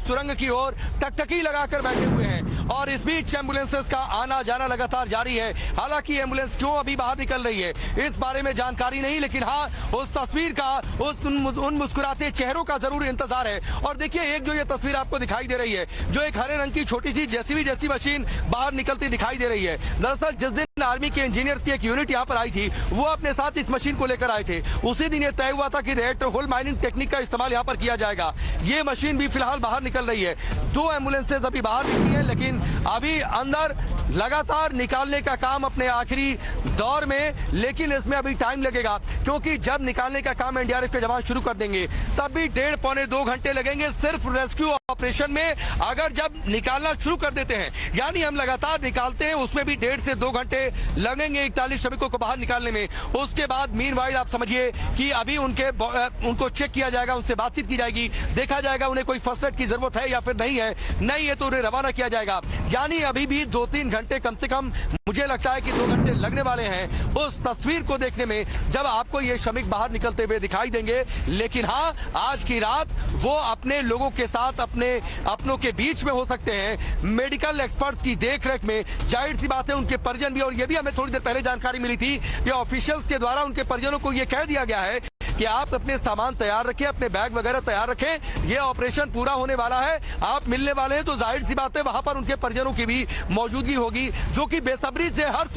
सुरंग की ओर टकटकी लगाकर बैठे हुए हैं और इस बीच एम्बुलेंसेस का आना जाना लगातार जारी है। हालांकि एम्बुलेंस क्यों अभी बाहर निकल रही है इस बारे में जानकारी नहीं, लेकिन हाँ उस तस्वीर का उन मुस्कुराते चेहरों का जरूर इंतजार है। और देखिए एक जो ये तस्वीर आपको दिखाई दे रही है, जो एक हरे रंग की छोटी सी जेसीबी जैसी मशीन बाहर निकलती दिखाई दे रही है। दरअसल जिस दिन आर्मी के इंजीनियर्स की एक यूनिट यहाँ पर आई थी, वो अपने साथ इस मशीन को लेकर आए थे। उसी दिन ये तय हुआ था कि रिएक्टर होल माइनिंग टेक्निक का इस्तेमाल यहाँ पर किया जाएगा। ये मशीन भी फिलहाल बाहर निकल रही है। 2 एम्बुलेंसेज अभी बाहर निकली है, लेकिन अभी अंदर लगातार निकालने का काम अपने आखिरी दौर में, लेकिन इसमें अभी टाइम लगेगा क्योंकि जब निकालने का काम एनडीआरएफ के जवान शुरू कर देंगे तब भी 1.5 पौने 2 घंटे लगेंगे सिर्फ रेस्क्यू ऑपरेशन में। अगर जब निकालना शुरू कर देते हैं, यानी हम लगातार निकालते हैं, उसमें भी 1.5 से 2 घंटे लगेंगे 41 श्रमिकों को बाहर निकालने में। उसके बाद मीनवाइल आप समझिए कि अभी उनको चेक किया जाएगा, उनसे बातचीत की जाएगी, देखा जाएगा उन्हें कोई फर्स्ट एड की जरूरत है या फिर नहीं है तो उन्हें रवाना किया जाएगा। यानी अभी भी 2-3 घंटे कम से कम, मुझे लगता है कि 2 घंटे लगने वाले हैं उस तस्वीर को देखने में जब आपको ये श्रमिक बाहर निकलते हुए दिखाई देंगे। लेकिन हाँ, आज की रात वो अपने लोगों के साथ अपनों के बीच में हो सकते हैं, मेडिकल एक्सपर्ट्स की देखरेख में। जाहिर सी बात है उनके परिजन भी, और ये भी हमें थोड़ी देर पहले जानकारी मिली थी कि ऑफिशियल्स के द्वारा उनके परिजनों को ये कह दिया गया है कि आप अपने सामान तैयार रखें, अपने बैग वगैरह तैयार रखें, ये ऑपरेशन पूरा होने वाला है, आप मिलने वाले हैं। तो जाहिर सी बात है वहां पर उनके परिजनों की भी मौजूदगी होगी, जो कि बेसब्री से हर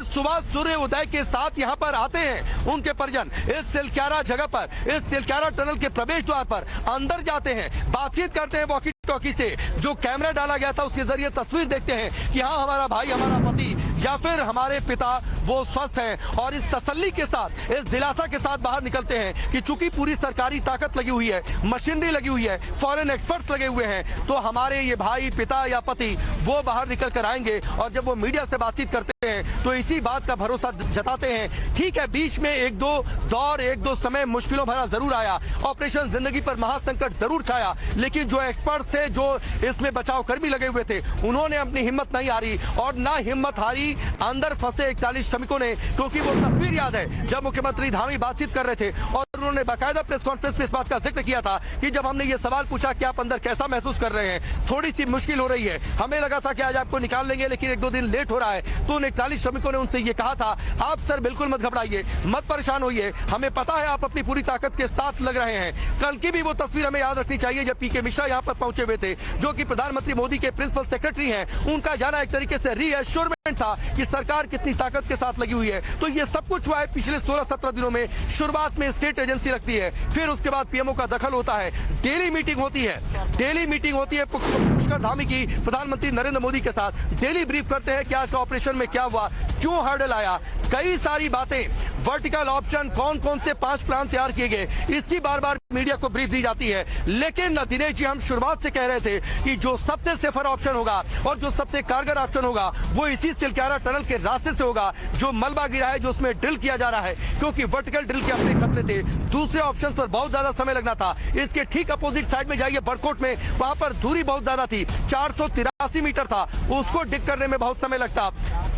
सुबह सूर्य उदय के साथ यहां पर आते हैं। उनके परिजन इस सिलक्यारा जगह पर, इस सिलक्यारा टनल के प्रवेश द्वार पर अंदर जाते हैं, बातचीत करते हैं वॉकी टॉकी से। जो कैमरा डाला गया था उसके जरिए तस्वीर देखते हैं कि हाँ हमारा भाई, हमारा पति या फिर हमारे पिता वो स्वस्थ हैं, और इस तसल्ली के साथ, इस दिलासा के साथ बाहर निकलते हैं कि चूंकि पूरी सरकारी ताकत लगी हुई है, मशीनरी लगी हुई है, फॉरेन एक्सपर्ट्स लगे हुए हैं, तो हमारे ये भाई, पिता या पति वो बाहर निकल कर आएंगे। और जब वो मीडिया से बातचीत करते हैं तो इसी बात का भरोसा जताते हैं। ठीक है, बीच में एक दो समय मुश्किलों भरा जरूर आया, ऑपरेशन जिंदगी पर महासंकट जरूर छाया, लेकिन जो एक्सपर्ट्स थे, जो इसमें बचाव कर्मी लगे हुए थे, उन्होंने अपनी हिम्मत नहीं हारी, और ना हिम्मत हारी अंदर फंसे 41 श्रमिकों ने। क्योंकि वो तस्वीर याद है जब मुख्यमंत्री धामी बातचीत कर रहे थे और उन्होंने बाकायदा प्रेस कॉन्फ्रेंस में इस बात का जिक्र किया था कि जब हमने ये सवाल पूछा कि आप अंदर कैसा महसूस कर रहे हैं, थोड़ी सी मुश्किल हो रही है, हमें लगा था कि आज आपको निकाल लेंगे, लेकिन 1-2 दिन लेट हो रहा है। तो उन 41 श्रमिकों ने उनसे ये कहा था, आप सर बिल्कुल मत घबराइए, मत परेशान होइए, हमें पता है आप अपनी पूरी ताकत के साथ लग रहे हैं। कल की भी वो तस्वीर हमें याद रखनी चाहिए जब पीके मिश्रा यहाँ पर पहुंचे हुए थे, जो कि प्रधानमंत्री मोदी के प्रिंसिपल सेक्रेटरी हैं। उनका जाना एक तरीके से रीएश्योरमेंट था कि सरकार कितनी ताकत के साथ लगी हुई है। तो ये सब कुछ हुआ है पिछले 16-17 दिनों में। शुरुआत में स्टेट एजेंसी लगती है, फिर उसके बाद पीएमओ का दखल होता है, डेली मीटिंग होती है पुष्कर धामी की प्रधानमंत्री नरेंद्र मोदी के साथ, डेली ब्रीफ करते हैं कि आज का ऑपरेशन में क्या हुआ, क्यों हर्डल आया, कई सारी बातें, वर्टिकल ऑप्शन, कौन कौन से 5 प्लान तैयार किए गए, इसकी बार बार मीडिया को ब्रीफ दी जाती है। लेकिन दिनेश जी, हम शुरुआत से कह रहे थे कि जो सबसे सेफर ऑप्शन होगा और जो सबसे कारगर ऑप्शन होगा वो इसी सिलक्यारा टनल के रास्ते से होगा, जो मलबा गिरा है, जो उसमें ड्रिल किया जा रहा है, क्योंकि वर्टिकल ड्रिल के अपने खतरे थे। दूसरे ऑप्शन पर बहुत ज्यादा समय लगना था। इसके ठीक अपोजिट साइड में जाइए बड़कोट में, वहां पर दूरी बहुत ज्यादा थी, 483 मीटर था, उसको डिग करने में बहुत समय लगता,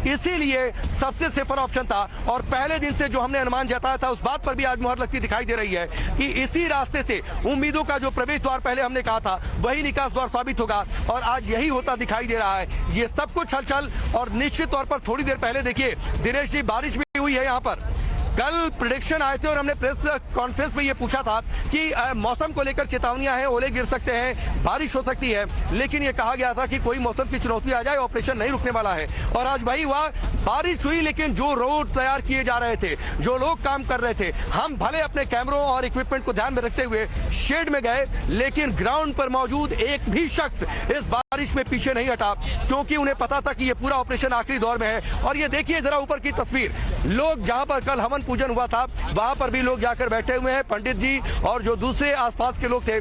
इसीलिए सबसे सेफर ऑप्शन था। और पहले दिन से जो हमने अनुमान जताया था उस बात पर भी आज मुहर लगती दिखाई दे रही है कि इसी रास्ते से उम्मीदों का जो प्रवेश द्वार पहले हमने कहा था वही निकास द्वार साबित होगा, और आज यही होता दिखाई दे रहा है। ये सब कुछ हलचल, और निश्चित तौर पर थोड़ी देर पहले देखिए दिनेश जी, बारिश भी हुई है यहाँ पर। कल प्रेडिक्शन आए थे और हमने प्रेस कॉन्फ्रेंस में ये पूछा था कि मौसम को लेकर चेतावनियां हैं, ओले गिर सकते हैं, बारिश हो सकती है, लेकिन ये कहा गया था कि कोई मौसम की चुनौती आ जाए, ऑपरेशन नहीं रुकने वाला है। और आज वही हुआ, बारिश हुई, लेकिन जो रोड तैयार किए जा रहे थे, जो लोग काम कर रहे थे, हम भले अपने कैमरों और इक्विपमेंट को ध्यान में रखते हुए शेड में गए, लेकिन ग्राउंड पर मौजूद एक भी शख्स इस बारिश में पीछे नहीं हटा, क्योंकि उन्हें पता था कि ये पूरा ऑपरेशन आखिरी दौर में है। और ये देखिए जरा ऊपर की तस्वीर, लोग जहां पर कल हवन पूजन हुआ था वहां पर भी लोग जाकर बैठे हुए हैं, पंडित जी और जो दूसरे आसपास के लोग थे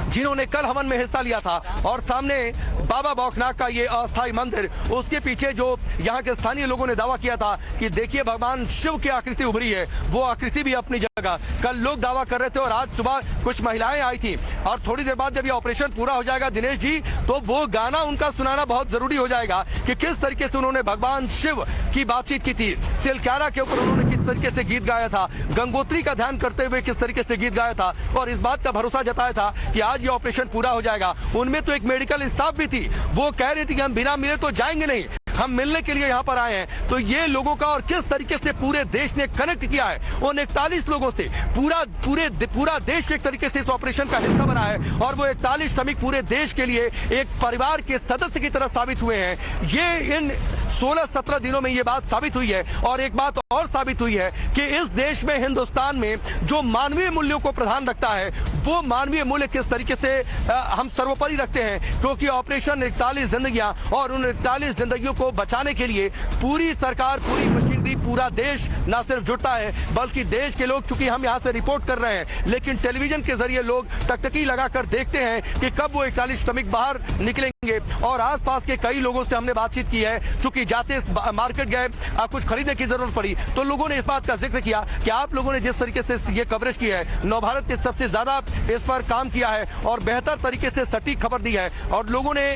जिन्होंने कल हवन में हिस्सा लिया था। और सामने बाबा बौखनाथ का ये अस्थायी मंदिर, उसके पीछे जो यहाँ के स्थानीय लोगों ने दावा किया था कि देखिए भगवान शिव की आकृति उभरी है, वो आकृति भी अपनी जगह कल लोग दावा कर रहे थे। और आज सुबह कुछ महिलाएं आई थी, और थोड़ी देर बाद जब ये ऑपरेशन पूरा हो जाएगा दिनेश जी, तो वो गाना उनका सुनाना बहुत जरूरी हो जाएगा कि किस तरीके से उन्होंने भगवान शिव की बातचीत की थी, सिलक्यारा के ऊपर उन्होंने किस तरीके से गीत गाया था, गंगोत्री का ध्यान करते हुए किस तरीके से गीत गाया था और इस बात का भरोसा जताया था कि आज ये ऑपरेशन पूरा हो जाएगा। उनमें तो एक मेडिकल स्टाफ भी थी, वो कह रही थी कि हम बिना मिले तो जाएंगे नहीं, हम मिलने के लिए यहाँ पर आए हैं। तो ये लोगों का और किस तरीके से पूरे देश ने कनेक्ट किया है, उन 41 लोगों से पूरा देश एक तरीके से इस ऑपरेशन का हिस्सा बना है और वो 41 श्रमिक पूरे देश के लिए एक परिवार के सदस्य की तरह साबित हुए हैं। ये इन 16-17 दिनों में ये बात साबित हुई है और एक बात और साबित हुई है कि इस देश में, हिंदुस्तान में जो मानवीय मूल्यों को प्रधान रखता है, वो मानवीय मूल्य किस तरीके से हम सर्वोपरि रखते हैं, क्योंकि ऑपरेशन 41 जिंदगियां और उन 41 जिंदगियों को बचाने के लिए पूरी सरकार, पूरी मशीनरी, पूरा देश ना सिर्फ जुटता है बल्कि देश के लोग, चूंकि हम यहाँ से रिपोर्ट कर रहे हैं लेकिन टेलीविजन के जरिए लोग टकटकी लगाकर देखते हैं कि कब वो 41 श्रमिक बाहर निकलेंगे। और आसपास के कई लोगों से हमने बातचीत की है, चूंकि जाते मार्केट गए, कुछ खरीदने की जरूरत पड़ी तो लोगों ने इस बात का जिक्र किया कि आप लोगों ने जिस तरीके से ये कवरेज की है, नवभारत ने सबसे ज्यादा इस पर काम किया है और बेहतर तरीके से सटीक खबर दी है और लोगों ने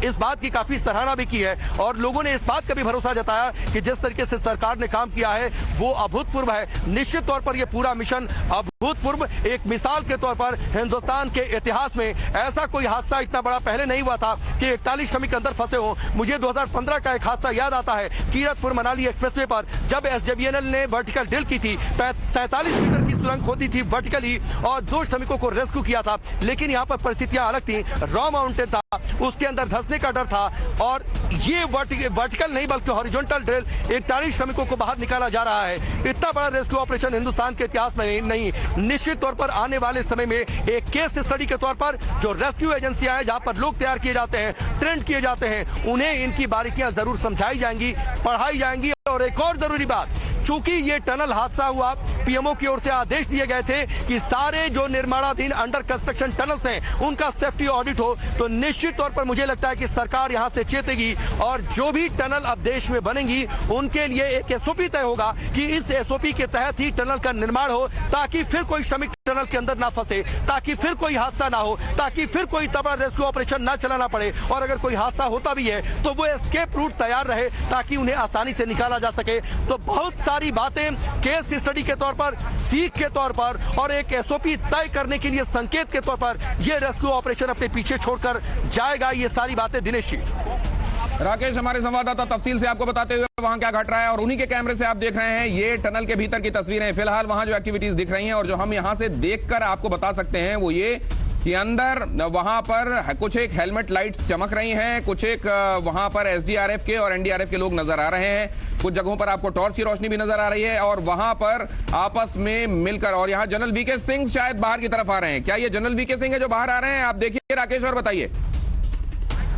इस बात की काफी सराहना भी की है और लोगों ने इस बात का भी भरोसा जताया कि जिस तरीके से सरकार ने काम किया है वो अभूतपूर्व है। निश्चित तौर पर यह पूरा मिशन अभूतपूर्व, एक मिसाल के तौर पर हिंदुस्तान के इतिहास में ऐसा कोई हादसा इतना बड़ा पहले नहीं हुआ था कि 41 श्रमिक अंदर फंसे हो। मुझे 2015 का एक हादसा याद आता है, कीरतपुर मनाली एक्सप्रेसवे पर जब एसजेवीएनएल ने वर्टिकल ड्रिल की थी, 47 मीटर की सुरंग खोदी थी वर्टिकली और 2 श्रमिकों को रेस्क्यू किया था, लेकिन यहाँ पर परिस्थितियां अलग थी। रॉ माउंटेन था, उसके अंदर धंसने का डर था और ये वर्टिकल नहीं बल्कि हॉरिजॉन्टल ड्रिल 41 श्रमिकों को बाहर निकाला जा रहा है। इतना बड़ा रेस्क्यू ऑपरेशन हिंदुस्तान के इतिहास में नहीं। निश्चित तौर पर आने वाले समय में एक केस स्टडी के तौर पर जो रेस्क्यू एजेंसियां हैं, जहां पर लोग तैयार किए जाते हैं, ट्रेंड किए जाते हैं, उन्हें इनकी बारीकियां जरूर समझाई जाएंगी, पढ़ाई जाएंगी। और एक और जरूरी बात, चूंकि ये टनल हादसा हुआ, पीएमओ की ओर से आदेश दिए गए थे कि सारे जो निर्माणाधीन अंडर कंस्ट्रक्शन टनल्स हैं उनका सेफ्टी ऑडिट हो, तो निश्चित तौर पर मुझे लगता है कि सरकार यहां से चेतेगी और जो भी टनल अब देश में बनेंगी उनके लिए एक एसओपी तय होगा कि इस एसओपी के तहत ही टनल का निर्माण हो, ताकि फिर कोई श्रमिक टनल के अंदर ना फंसे, ताकि फिर कोई हादसा ना हो, ताकि फिर कोई तबड़ा रेस्क्यू ऑपरेशन ना चलाना पड़े और अगर कोई हादसा होता भी है तो वो एस्केप रूट तैयार रहे ताकि उन्हें आसानी से निकाला जा सके। तो बहुत सारी बातें केस स्टडी के तौर पर, सीख के तौर पर और एक एसओपी तय करने के लिए संकेत के तौर पर ये रेस्क्यू ऑपरेशन अपने पीछे छोड़कर जाएगा। ये सारी बातें दिनेश जी। राकेश हमारे संवाददाता तफसील से आपको बताते हुए वहां क्या घट रहा है और उन्हीं के कैमरे से आप देख रहे हैं ये टनल के भीतर की तस्वीरें। फिलहाल वहां जो एक्टिविटीज दिख रही हैं और जो हम यहां से देखकर आपको बता सकते हैं वो ये कि अंदर वहां पर कुछ एक हेलमेट लाइट्स चमक रही हैं, कुछ एक वहां पर एसडीआरएफ के और एनडीआरएफ के लोग नजर आ रहे हैं, कुछ जगहों पर आपको टॉर्च की रोशनी भी नजर आ रही है और वहां पर आपस में मिलकर, और यहाँ जनरल वीके सिंह शायद बाहर की तरफ आ रहे हैं। क्या ये जनरल वीके सिंह है जो बाहर आ रहे हैं? आप देखिए राकेश और बताइए।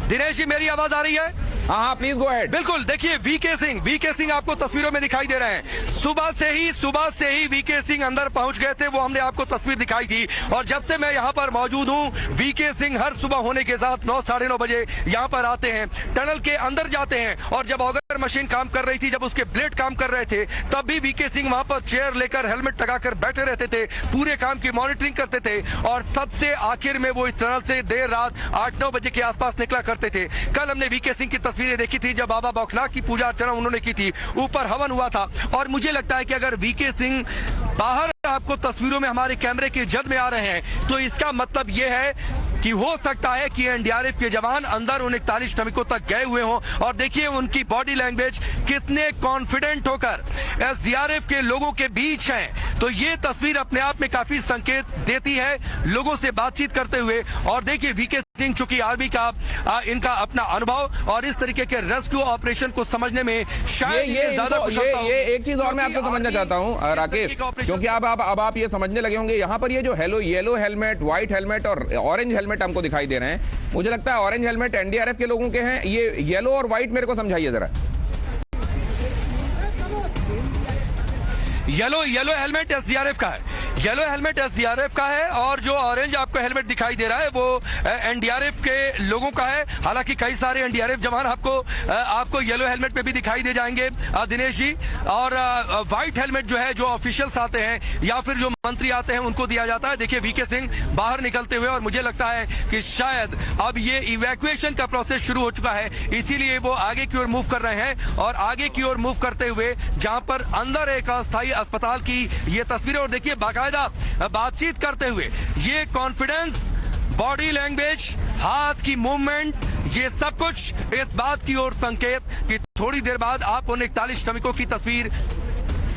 दिनेश जी, मेरी आवाज आ रही है? हाँ प्लीज गो अहेड। बिल्कुल, देखिए वीके सिंह आपको तस्वीरों में दिखाई दे रहे हैं। सुबह से ही वीके सिंह अंदर पहुंच गए थे, वो हमने आपको तस्वीर दिखाई थी और जब से मैं यहाँ पर मौजूद हूँ, वीके सिंह हर सुबह होने के साथ 9 साढ़े 9 बजे यहाँ पर आते हैं, टनल के अंदर जाते हैं और जब ऑगर मशीन काम कर रही थी, जब उसके ब्लेड काम कर रहे थे, तब भी वीके सिंह वहां पर चेयर लेकर हेलमेट लगाकर बैठे रहते थे, पूरे काम की मॉनिटरिंग करते थे और सबसे आखिर में वो इस टनल से देर रात 8-9 बजे के आसपास निकला करते थे। कल हमने वीके सिंह की तस्वीरें देखी थी जब बाबा बौखलाक की पूजा अर्चना उन्होंने की थी, ऊपर हवन हुआ था और मुझे लगता है कि अगर वीके सिंह बाहर आपको तस्वीरों में हमारे कैमरे की जद में आ रहे हैं तो इसका मतलब यह है कि हो सकता है कि एनडीआरएफ के जवान अंदर उन 41 श्रमिकों तक गए हुए हों और देखिए उनकी बॉडी लैंग्वेज कितने कॉन्फिडेंट होकर एसडीआरएफ के लोगों के बीच हैं। तो ये तस्वीर अपने आप में काफी संकेत देती है लोगों से बातचीत करते हुए। और देखिए वीके सिंह चूंकि आर्मी का इनका अपना अनुभव और इस तरीके के रेस्क्यू ऑपरेशन को समझने में शायद ये ज्यादा कुशलता हो। ये एक चीज और मैं आपसे समझना चाहता हूं राकेश, क्योंकि अब आप ये समझने लगे होंगे, यहाँ पर ये जो येलो हेलमेट, व्हाइट हेलमेट और ऑरेंज हेलमेट हमको दिखाई दे रहे हैं, मुझे लगता है ऑरेंज हेलमेट एनडीआरएफ के लोगों के हैं, ये येलो और व्हाइट मेरे को समझाइए जरा। येलो हेलमेट एसडीआरएफ का है, येलो हेलमेट एसडीआरएफ का है और जो ऑरेंज आपको हेलमेट दिखाई दे रहा है वो एनडीआरएफ के लोगों का है। हालांकि कई सारे एनडीआरएफ जवान आपको येलो हेलमेट पे भी दिखाई दे जाएंगे दिनेश जी। और व्हाइट हेलमेट जो है जो ऑफिशियल्स आते हैं या फिर जो मंत्री आते हैं उनको दिया जाता है। देखिए वीके सिंह बाहर निकलते हुए और मुझे लगता है कि शायद अब ये इवैक्यूएशन का प्रोसेस शुरू हो चुका है, इसीलिए वो आगे की ओर मूव कर रहे हैं। और आगे की ओर मूव करते हुए जहां पर अंदर एक अस्थायी अस्पताल की ये तस्वीरें, और देखिए बाकायदा बातचीत करते हुए ये कॉन्फिडेंस, बॉडी लैंग्वेज, हाथ की मूवमेंट, ये सब कुछ इस बात की ओर संकेत कि थोड़ी देर बाद आप उन 41 श्रमिकों की तस्वीर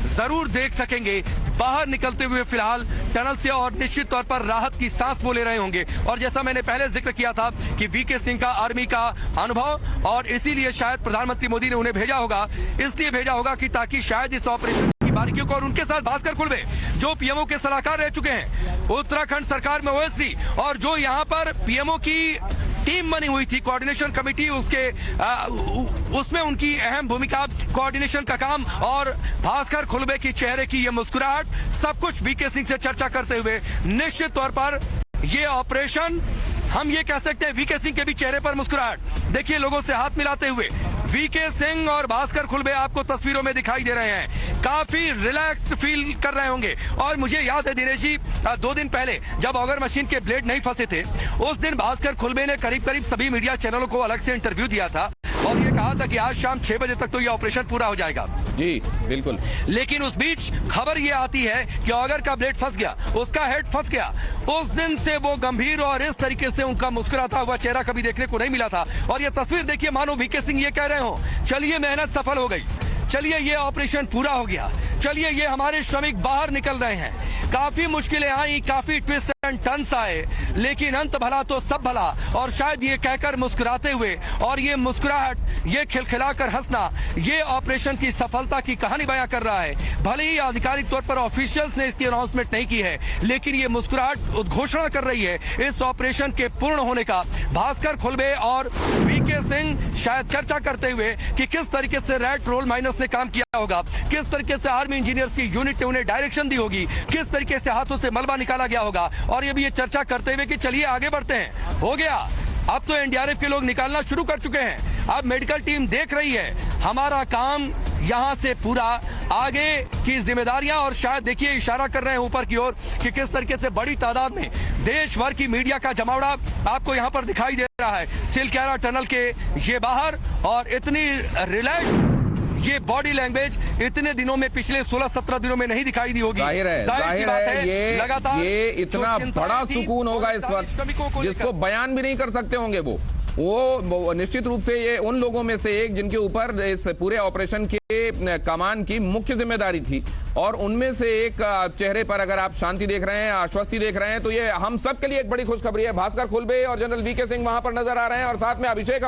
जरूर देख सकेंगे बाहर निकलते हुए फिलहाल टनल से, और निश्चित तौर पर राहत की सांस वो ले रहे होंगे। और जैसा मैंने पहले जिक्र किया था कि वीके सिंह का आर्मी का अनुभव, और इसीलिए शायद प्रधानमंत्री मोदी ने उन्हें भेजा होगा, इसलिए भेजा होगा कि ताकि शायद इस ऑपरेशन की बारीकियों को, और उनके साथ भास्कर खुलबे जो पीएमओ के सलाहकार रह चुके हैं उत्तराखंड सरकार में ओएसडी, और जो यहाँ पर पीएमओ की टीम बनी हुई थी कोऑर्डिनेशन कमेटी, उसमें उनकी अहम भूमिका, कोऑर्डिनेशन का काम, और भास्कर खुलबे की चेहरे की ये मुस्कुराहट, सब कुछ वीके सिंह से चर्चा करते हुए निश्चित तौर पर ये ऑपरेशन, हम ये कह सकते हैं वीके सिंह के भी चेहरे पर मुस्कुराहट। देखिए लोगों से हाथ मिलाते हुए वीके सिंह और भास्कर खुलबे आपको तस्वीरों में दिखाई दे रहे हैं, काफी रिलैक्स्ड फील कर रहे होंगे। और मुझे याद है दिनेश जी 2 दिन पहले जब ऑगर मशीन के ब्लेड नहीं फंसे थे, उस दिन भास्कर खुलबे ने करीब करीब सभी मीडिया चैनलों को अलग से इंटरव्यू दिया था और ये कहा था कि आज शाम 6 बजे तक तो ये ऑपरेशन पूरा हो जाएगा। जी बिल्कुल। लेकिन उस बीच खबर ये आती है कि ऑगर का ब्लेड फंस गया, उसका हेड फंस गया। उस दिन से वो गंभीर और इस तरीके से उनका मुस्कुराता हुआ चेहरा कभी देखने को नहीं मिला था। और ये तस्वीर देखिए मानो वीके सिंह ये कह रहे हो, चलिए मेहनत सफल हो गई, चलिए ये ऑपरेशन पूरा हो गया, चलिए ये हमारे श्रमिक बाहर निकल रहे हैं। काफी मुश्किलें आई, काफी ट्विस्ट एंड टर्न्स आए, लेकिन अंत भला तो सब भला। और शायद ये कहकर मुस्कुराते हुए, और ये मुस्कुराहट, ये खिलखिलाकर हंसना, ये ऑपरेशन की सफलता की कहानी बयां कर रहा है। भले ही आधिकारिक तौर पर ऑफिशियल्स ने इसकी अनाउंसमेंट नहीं की है, लेकिन ये मुस्कुराहट उद्घोषणा कर रही है इस ऑपरेशन के पूर्ण होने का। भास्कर खुलबे और वीके सिंह शायद चर्चा करते हुए कि किस तरीके से रेड रोल माइनस ने काम किया होगा, किस तरीके से आर्मी इंजीनियर्स की यूनिट ने उन्हें डायरेक्शन दी होगी, किस तरीके से हाथों से मलबा निकाला गया होगा। और ये भी ये चर्चा करते हुए कि चलिए आगे बढ़ते हैं, हो गया, अब तो एनडीआरएफ के लोग निकालना शुरू कर चुके हैं, अब मेडिकल टीम देख रही है, हमारा काम यहां से पूरा, आगे की जिम्मेदारियां। और शायद देखिए इशारा कर रहे हैं ऊपर की ओर कि किस तरीके से बड़ी तादाद में देश भर की मीडिया का जमावड़ा आपको यहां पर दिखाई दे रहा है सिलक्यारा टनल के ये बाहर। और इतनी रिलैक्स ये बॉडी लैंग्वेज इतने दिनों में, पिछले 16-17 दिनों में नहीं दिखाई दी होगी। जाहिर है ये लगातार ये इतना बड़ा सुकून होगा इस वक्त जिसको बयान भी नहीं कर सकते होंगे वो निश्चित रूप से ये उन लोगों में से एक जिनके ऊपर इस पूरे ऑपरेशन के कमान की मुख्य जिम्मेदारी थी, और उनमें से एक चेहरे पर अगर आप शांति देख रहे हैं, आश्वस्ति देख रहे हैं, तो ये हम सब के लिए एक बड़ी खुशखबरी है। भास्कर खुलबे और जनरल वीके सिंह वहां पर नजर आ रहे हैं, और साथ में अभिषेक